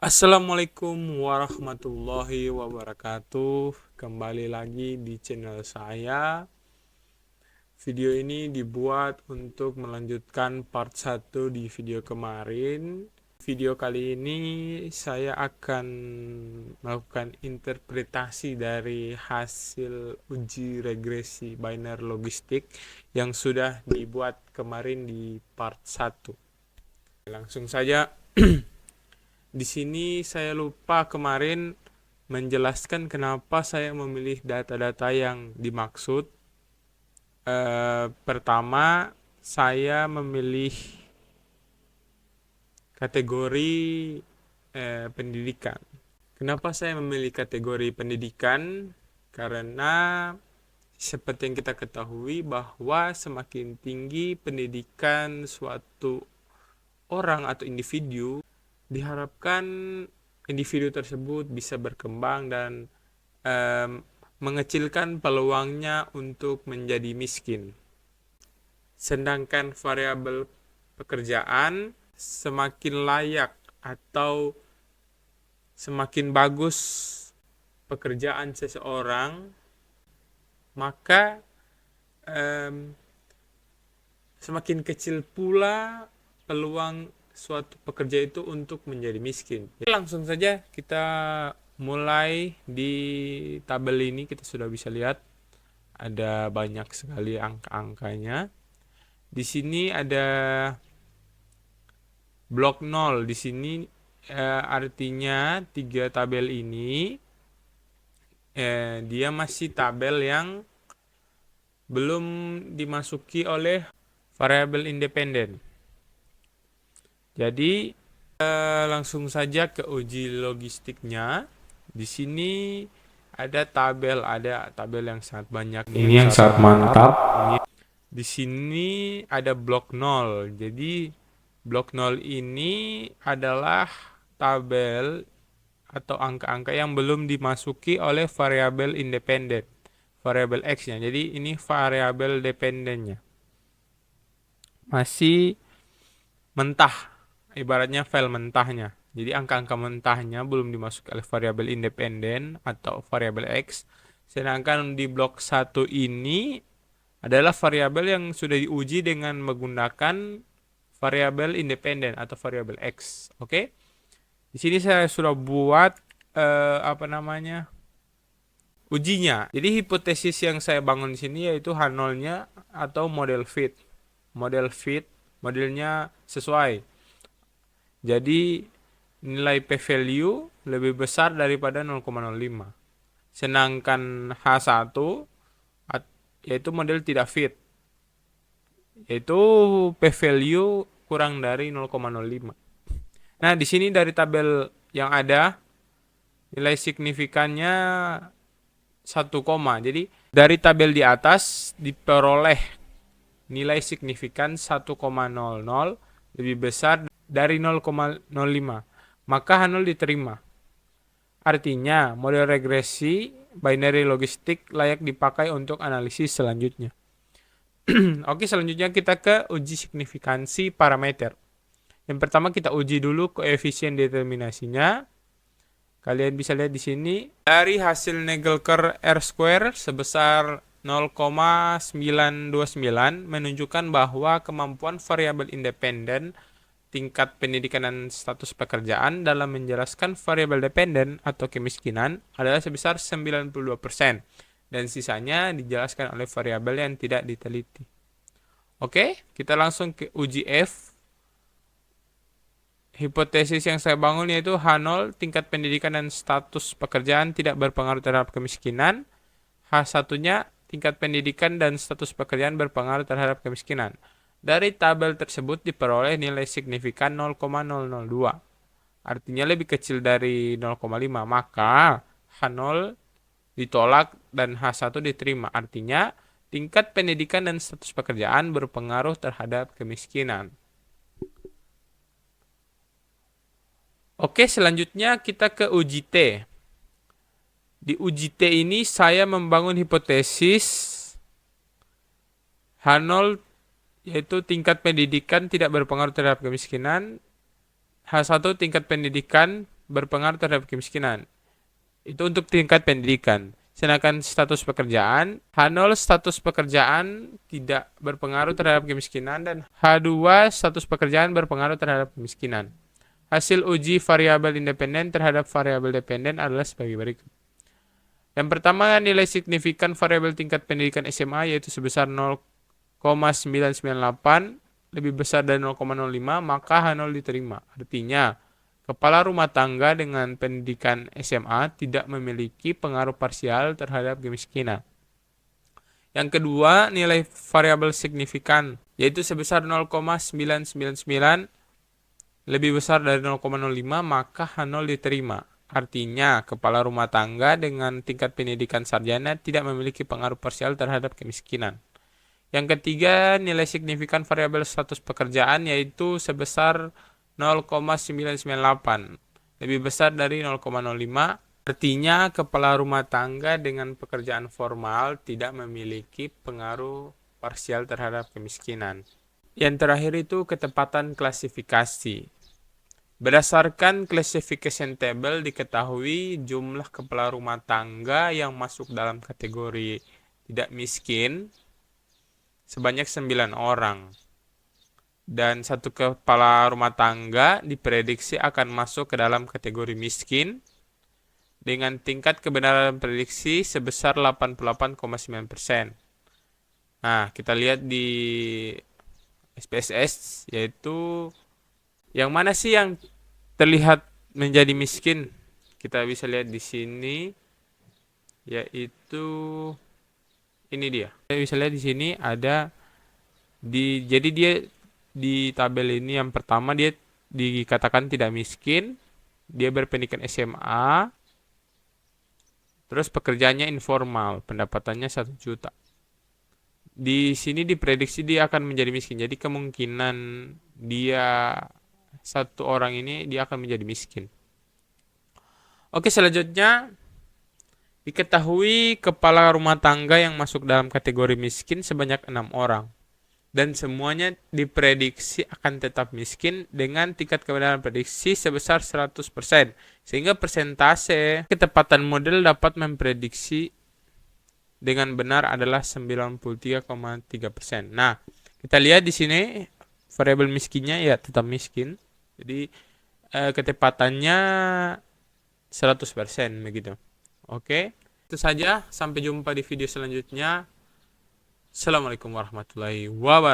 Assalamualaikum warahmatullahi wabarakatuh. Kembali lagi di channel saya. Video ini dibuat untuk melanjutkan part 1 di video kemarin. Video kali ini saya akan melakukan interpretasi dari hasil uji regresi biner logistik yang sudah dibuat kemarin di part 1. Langsung saja. Di sini saya lupa kemarin menjelaskan kenapa saya memilih data-data yang dimaksud. Pertama, saya memilih kategori pendidikan. Kenapa saya memilih kategori pendidikan? Karena seperti yang kita ketahui bahwa semakin tinggi pendidikan suatu orang atau individu, diharapkan individu tersebut bisa berkembang dan mengecilkan peluangnya untuk menjadi miskin. Sedangkan variabel pekerjaan semakin layak atau semakin bagus pekerjaan seseorang, maka semakin kecil pula peluang suatu pekerja itu untuk menjadi miskin. Langsung saja kita mulai di tabel ini. Kita sudah bisa lihat ada banyak sekali angka-angkanya. Di sini ada blok 0. Di sini artinya 3 tabel ini dia masih tabel yang belum dimasuki oleh variabel independen. Jadi langsung saja ke uji logistiknya. Di sini ada tabel yang sangat banyak. Ini yang sangat mantap. Di sini ada blok 0. Jadi blok 0 ini adalah tabel atau angka-angka yang belum dimasuki oleh variabel independen, variabel X-nya. Jadi ini variabel dependennya. Masih mentah, ibaratnya file mentahnya. Jadi angka-angka mentahnya belum dimasuki oleh variabel independen atau variabel X. Sedangkan di blok 1 ini adalah variabel yang sudah diuji dengan menggunakan variabel independen atau variabel X. Oke. Di sini saya sudah buat ujinya. Jadi hipotesis yang saya bangun di sini yaitu H0-nya atau model fit. Model fit, modelnya sesuai. Jadi nilai p-value lebih besar daripada 0,05. Sedangkan H1 yaitu model tidak fit, yaitu p-value kurang dari 0,05. Nah, di sini dari tabel yang ada nilai signifikannya 1, jadi dari tabel di atas diperoleh nilai signifikan 1,00 lebih besar dari 0,05, maka H0 diterima. Artinya model regresi binary logistik layak dipakai untuk analisis selanjutnya. Oke, selanjutnya kita ke uji signifikansi parameter. Yang pertama kita uji dulu koefisien determinasinya. Kalian bisa lihat di sini dari hasil Nagelker R-square sebesar 0,929 menunjukkan bahwa kemampuan variabel independen tingkat pendidikan dan status pekerjaan dalam menjelaskan variabel dependen atau kemiskinan adalah sebesar 92% dan sisanya dijelaskan oleh variabel yang tidak diteliti. Oke, kita langsung ke uji F. Hipotesis yang saya bangun yaitu H0 tingkat pendidikan dan status pekerjaan tidak berpengaruh terhadap kemiskinan. H1-nya tingkat pendidikan dan status pekerjaan berpengaruh terhadap kemiskinan. Dari tabel tersebut diperoleh nilai signifikan 0,002. Artinya lebih kecil dari 0,5. Maka H0 ditolak dan H1 diterima. Artinya tingkat pendidikan dan status pekerjaan berpengaruh terhadap kemiskinan. Oke, selanjutnya kita ke uji T. Di uji T ini saya membangun hipotesis H0 yaitu tingkat pendidikan tidak berpengaruh terhadap kemiskinan, H1 tingkat pendidikan berpengaruh terhadap kemiskinan. Itu untuk tingkat pendidikan. Sedangkan status pekerjaan, H0 status pekerjaan tidak berpengaruh terhadap kemiskinan dan H2 status pekerjaan berpengaruh terhadap kemiskinan. Hasil uji variabel independen terhadap variabel dependen adalah sebagai berikut. Yang pertama, nilai signifikan variabel tingkat pendidikan SMA yaitu sebesar 0,998 lebih besar dari 0,05, maka H0 diterima. Artinya, kepala rumah tangga dengan pendidikan SMA tidak memiliki pengaruh parsial terhadap kemiskinan. Yang kedua, nilai variabel signifikan yaitu sebesar 0,999 lebih besar dari 0,05, maka H0 diterima. Artinya, kepala rumah tangga dengan tingkat pendidikan sarjana tidak memiliki pengaruh parsial terhadap kemiskinan. Yang ketiga, nilai signifikan variabel status pekerjaan yaitu sebesar 0,998, lebih besar dari 0,05. Artinya, kepala rumah tangga dengan pekerjaan formal tidak memiliki pengaruh parsial terhadap kemiskinan. Yang terakhir itu ketepatan klasifikasi. Berdasarkan classification table diketahui jumlah kepala rumah tangga yang masuk dalam kategori tidak miskin sebanyak 9 orang. Dan satu kepala rumah tangga diprediksi akan masuk ke dalam kategori miskin dengan tingkat kebenaran prediksi sebesar 88,9%. Nah, kita lihat di SPSS yaitu yang mana sih yang terlihat menjadi miskin? Kita bisa lihat di sini, yaitu ini dia. Kita bisa lihat di sini ada jadi dia di tabel ini yang pertama dia dikatakan tidak miskin, dia berpendidikan SMA, terus pekerjaannya informal, pendapatannya 1 juta. Di sini diprediksi dia akan menjadi miskin. Jadi kemungkinan dia satu orang ini dia akan menjadi miskin. Oke, selanjutnya diketahui kepala rumah tangga yang masuk dalam kategori miskin sebanyak 6 orang. Dan semuanya diprediksi akan tetap miskin dengan tingkat kebenaran prediksi sebesar 100%. Sehingga persentase ketepatan model dapat memprediksi dengan benar adalah 93,3%. Nah, kita lihat di sini variabel miskinnya ya tetap miskin. Jadi ketepatannya 100% begitu. Oke, itu saja. Sampai jumpa di video selanjutnya. Assalamualaikum warahmatullahi wabarakatuh.